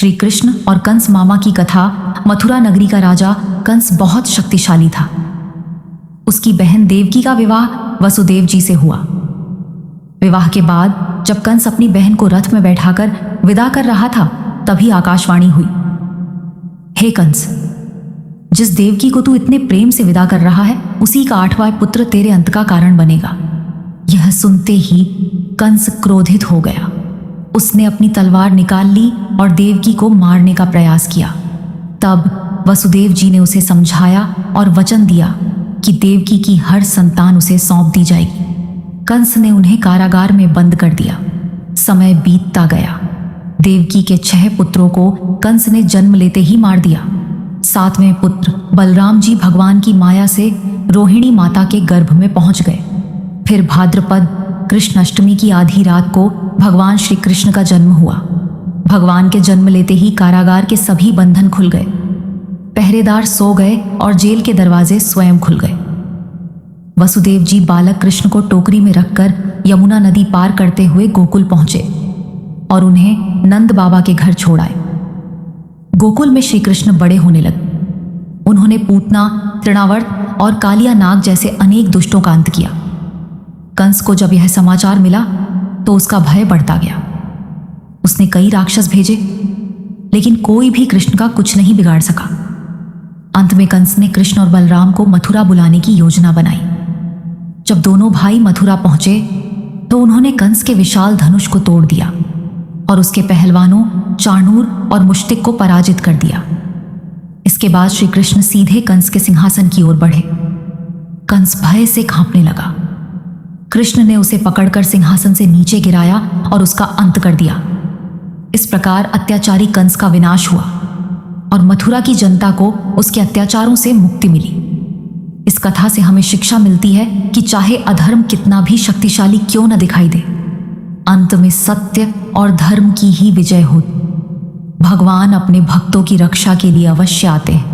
श्री कृष्ण और कंस मामा की कथा। मथुरा नगरी का राजा कंस बहुत शक्तिशाली था। उसकी बहन देवकी का विवाह वसुदेव जी से हुआ। विवाह के बाद जब कंस अपनी बहन को रथ में बैठाकर विदा कर रहा था, तभी आकाशवाणी हुई, हे कंस, जिस देवकी को तू इतने प्रेम से विदा कर रहा है, उसी का 8वां पुत्र तेरे अंत का कारण बनेगा। यह सुनते ही कंस क्रोधित हो गया। उसने अपनी तलवार निकाल ली और देवकी को मारने का प्रयास किया। तब वसुदेव जी ने उसे समझाया और वचन दिया कि देवकी की हर संतान उसे सौंप दी जाएगी। कंस ने उन्हें कारागार में बंद कर दिया। समय बीतता गया। देवकी के 6 पुत्रों को कंस ने जन्म लेते ही मार दिया। 7वें पुत्र बलराम जी भगवान की माया से रोहिणी माता के गर्भ में पहुंच गए। फिर भाद्रपद कृष्ण अष्टमी की आधी रात को भगवान श्री कृष्ण का जन्म हुआ। भगवान के जन्म लेते ही कारागार के सभी बंधन खुल गए। पहरेदार सो गए और जेल के दरवाजे स्वयं खुल गए। वसुदेव जी बालक कृष्ण को टोकरी में रखकर यमुना नदी पार करते हुए गोकुल पहुंचे और उन्हें नंद बाबा के घर छोड़ आए। गोकुल में श्री कृष्ण बड़े होने लगे। उन्होंने पूतना, तृणावर्त और कालिया नाग जैसे अनेक दुष्टों का अंत किया। कंस को जब यह समाचार मिला तो उसका भय बढ़ता गया। उसने कई राक्षस भेजे, लेकिन कोई भी कृष्ण का कुछ नहीं बिगाड़ सका। अंत में कंस ने कृष्ण और बलराम को मथुरा बुलाने की योजना बनाई। जब दोनों भाई मथुरा पहुंचे तो उन्होंने कंस के विशाल धनुष को तोड़ दिया और उसके पहलवानों चाणूर और मुष्टिक को पराजित कर दिया। इसके बाद श्री कृष्ण सीधे कंस के सिंहासन की ओर बढ़े। कंस भय से कांपने लगा। कृष्ण ने उसे पकड़कर सिंहासन से नीचे गिराया और उसका अंत कर दिया। इस प्रकार अत्याचारी कंस का विनाश हुआ और मथुरा की जनता को उसके अत्याचारों से मुक्ति मिली। इस कथा से हमें शिक्षा मिलती है कि चाहे अधर्म कितना भी शक्तिशाली क्यों न दिखाई दे, अंत में सत्य और धर्म की ही विजय हो। भगवान अपने भक्तों की रक्षा के लिए अवश्य आते हैं।